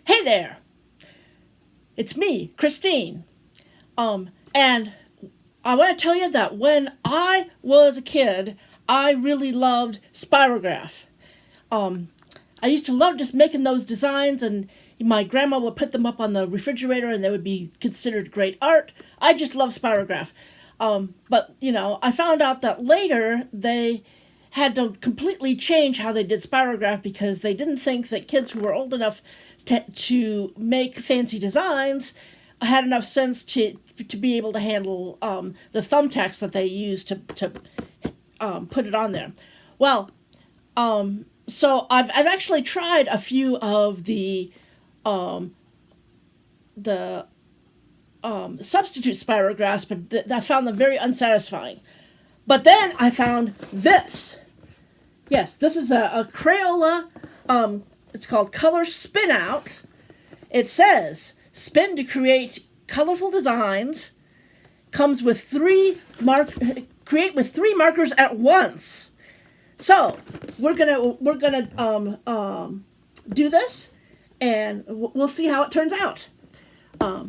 Hey there! It's me, Christine. And I want to tell you that when I was a kid, I really loved Spirograph. I used to love just making those designs, and my grandma would put them up on the refrigerator and they would be considered great art. I just love Spirograph. But, I found out that later they had to completely change how they did Spirograph because they didn't think that kids who were old enough to make fancy designs had enough sense to be able to handle the thumbtacks that they used to put it on there. Well, so I've actually tried a few of the substitute spirographs, but I found them very unsatisfying. But then I found this. Yes, this is a Crayola. It's called Color Spinout. It says, spin to create colorful designs. Comes with create with 3 markers at once. So we're gonna do this, and we'll see how it turns out.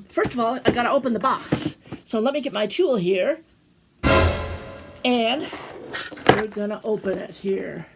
First of all, I gotta open the box. So let me get my tool here, and we're gonna open it here.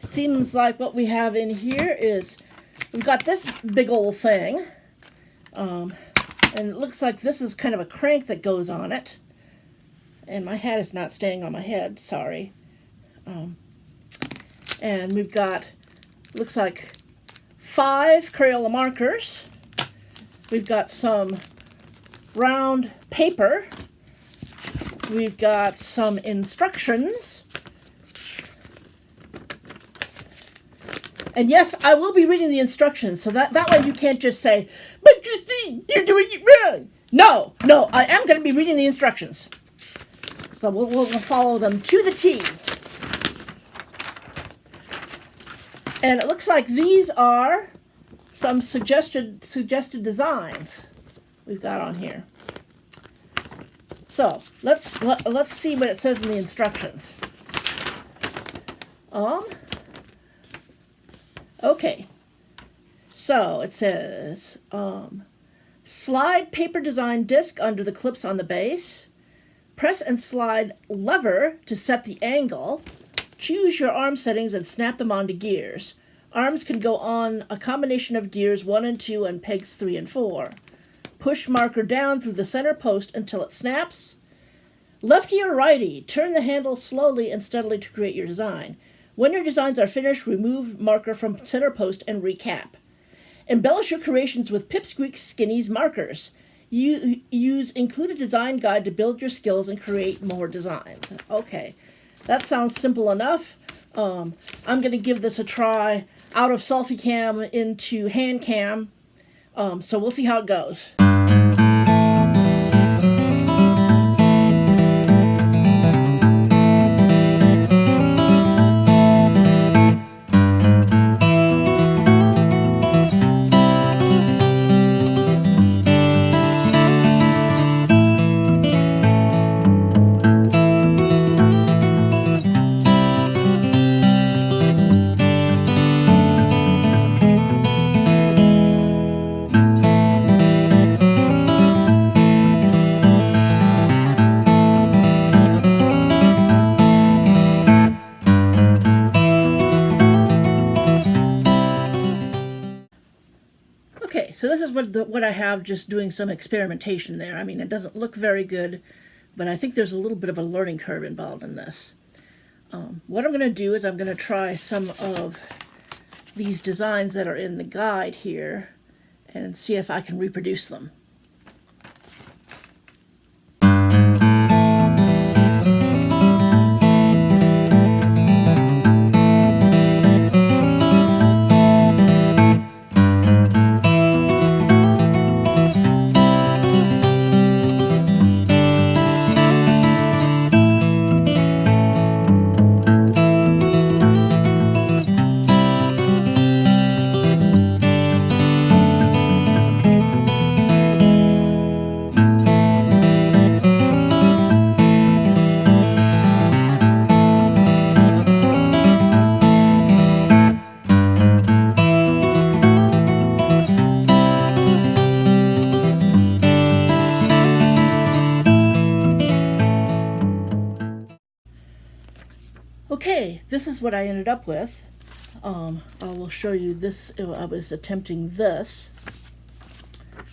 Seems like what we have in here is we've got this big old thing, and it looks like this is kind of a crank that goes on it, and my hat is not staying on my head, sorry. And we've got, looks like 5 Crayola markers. We've got some round paper. We've got some instructions. And yes, I will be reading the instructions, so that way you can't just say, "But Christine, you're doing it wrong." No, I am going to be reading the instructions. So we'll follow them to the T. And it looks like these are some suggested designs we've got on here. So let's see what it says in the instructions. Okay, so it says, slide paper design disc under the clips on the base, press and slide lever to set the angle, choose your arm settings and snap them onto gears. Arms can go on a combination of gears 1 and 2 and pegs 3 and 4. Push marker down through the center post until it snaps. Lefty or righty, turn the handle slowly and steadily to create your design. When your designs are finished, remove marker from center post and recap. Embellish your creations with Pipsqueak Skinny's markers. Use included design guide to build your skills and create more designs. Okay, that sounds simple enough. I'm going to give this a try out of selfie cam into hand cam. So we'll see how it goes. So this is what I have, just doing some experimentation there. I mean, it doesn't look very good, but I think there's a little bit of a learning curve involved in this. What I'm going to do is I'm going to try some of these designs that are in the guide here, and see if I can reproduce them. Okay, this is what I ended up with. I will show you this. I was attempting this.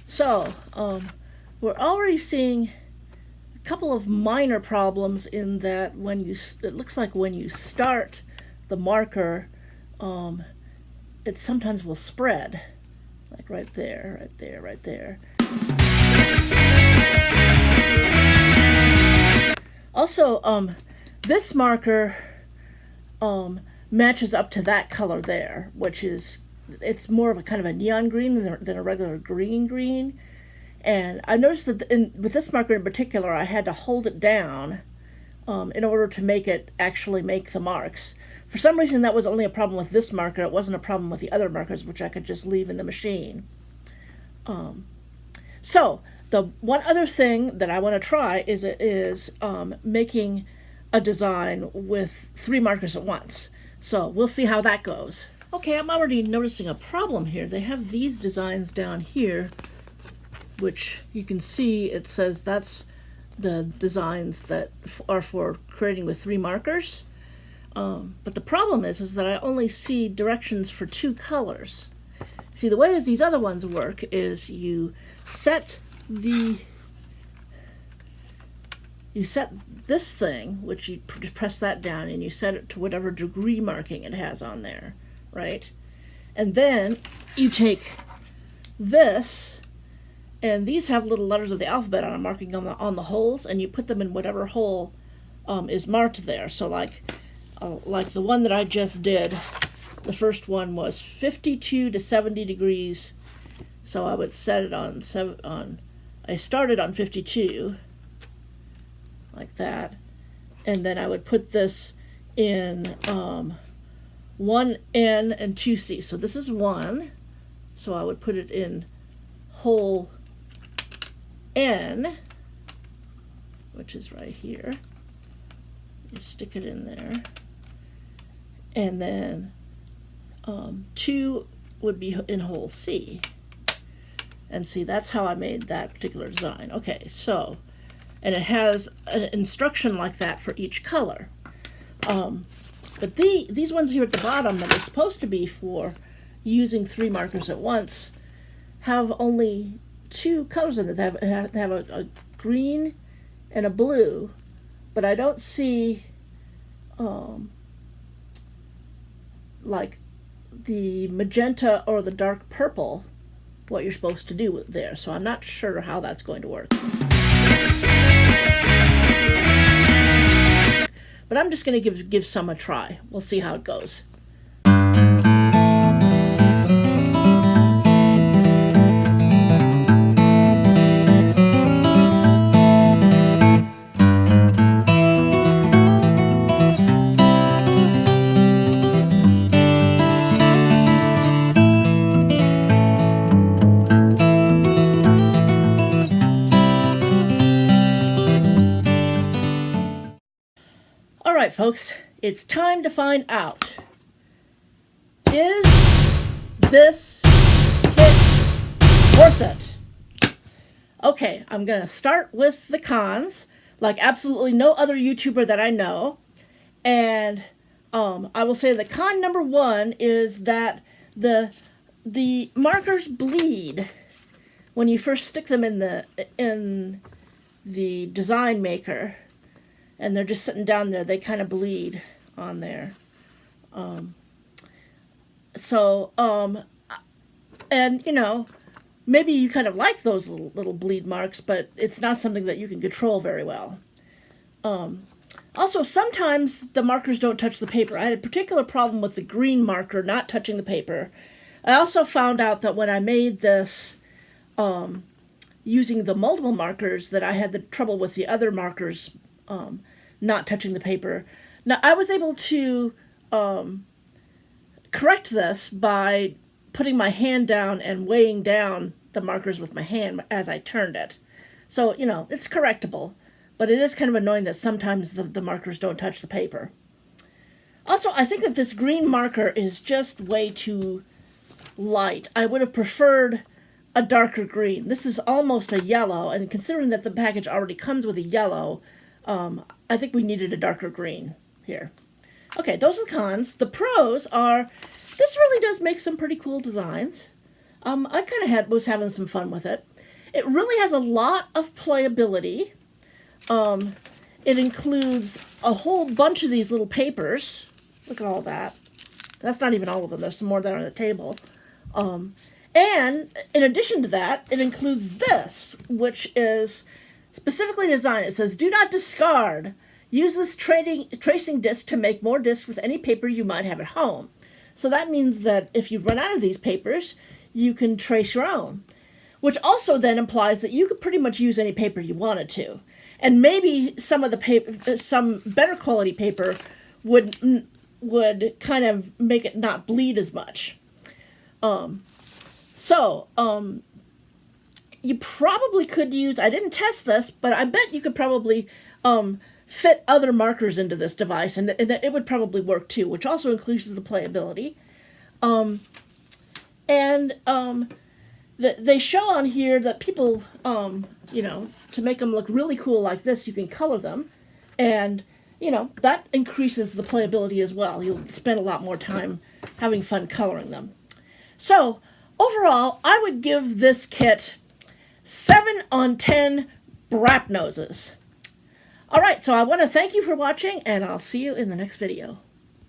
So, we're already seeing a couple of minor problems in that when you, it looks like when you start the marker, it sometimes will spread. Like right there, right there, right there. Also, this marker matches up to that color there, which is, it's more of a kind of a neon green than a regular green. And I noticed that with this marker in particular, I had to hold it down in order to make it actually make the marks. For some reason, that was only a problem with this marker. It wasn't a problem with the other markers, which I could just leave in the machine. So the one other thing that I want to try is making a design with 3 markers at once. So we'll see how that goes. Okay, I'm already noticing a problem here. They have these designs down here, which you can see it says that's the designs that are for creating with 3 markers. But the problem is that I only see directions for 2 colors. See, the way that these other ones work is you set this thing, which you press that down, and you set it to whatever degree marking it has on there, right? And then you take this, and these have little letters of the alphabet on a marking on the holes, and you put them in whatever hole is marked there. So like the one that I just did, the first one was 52 to 70 degrees. So I would set it I started on 52, like that, and then I would put this in 1N and 2C. So this is 1, so I would put it in hole N, which is right here. You stick it in there, and then 2 would be in hole C. And see, that's how I made that particular design. Okay, so, and it has an instruction like that for each color. But these ones here at the bottom that are supposed to be for using 3 markers at once have only 2 colors in it. They have a green and a blue, but I don't see like the magenta or the dark purple, what you're supposed to do there. So I'm not sure how that's going to work. But I'm just going to give some a try. We'll see how it goes. All right, folks, it's time to find out. Is this kit worth it? Okay, I'm going to start with the cons, like absolutely no other YouTuber that I know. And I will say the con number 1 is that the markers bleed when you first stick them in the design maker. And they're just sitting down there. They kind of bleed on there. And, you know, maybe you kind of like those little bleed marks, but it's not something that you can control very well. Also, sometimes the markers don't touch the paper. I had a particular problem with the green marker not touching the paper. I also found out that when I made this using the multiple markers, that I had the trouble with the other markers not touching the paper. Now, I was able to correct this by putting my hand down and weighing down the markers with my hand as I turned it. So, you know, it's correctable, but it is kind of annoying that sometimes the markers don't touch the paper. Also, I think that this green marker is just way too light. I would have preferred a darker green. This is almost a yellow, and considering that the package already comes with a yellow, I think we needed a darker green here. Okay, those are the cons. The pros are, this really does make some pretty cool designs. I kind of was having some fun with it. It really has a lot of playability. It includes a whole bunch of these little papers. Look at all that. That's not even all of them. There's some more there on the table. And in addition to that, it includes this, which is specifically designed. It says, do not discard. Use this tracing disc to make more discs with any paper you might have at home. So that means that if you run out of these papers, you can trace your own, which also then implies that you could pretty much use any paper you wanted to. And maybe some of the paper, some better quality paper would kind of make it not bleed as much. You probably could use, I didn't test this, but I bet you could probably fit other markers into this device, and it would probably work too, which also increases the playability. They show on here that people, you know, to make them look really cool like this, you can color them, and, you know, that increases the playability as well. You'll spend a lot more time having fun coloring them. So, overall, I would give this kit 7 on 10 brap noses. All right, so I want to thank you for watching, and I'll see you in the next video.